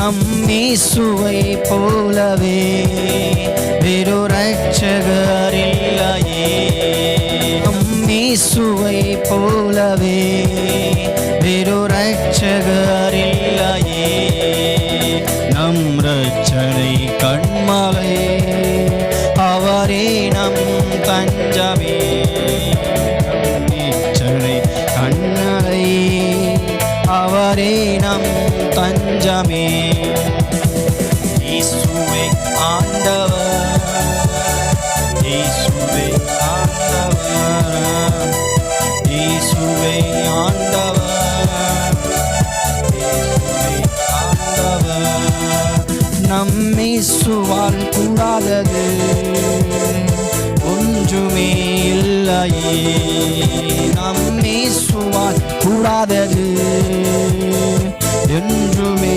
நம் இயேசுவை போலவே வேறு இரட்சகர் இல்லையே. நம் இயேசுவை போலவே வேறு இரட்சகர் இல்லையே. நம் இரட்சனை கண்மலை, அவரே நம் தஞ்சமே. நம் இரட்சனை கண்மலை, அவரே நம் தஞ்சமே. இயேசுவே ஆண்டவர், இயேசுவே ஆண்டவர், இயேசுவே ஆண்டவர், இயேசுவே ஆண்டவர். நம் இயேசுவால் கூடாதது ஒன்றுமே இல்லையே. நம் இயேசுவால் கூடாதது என்றுமே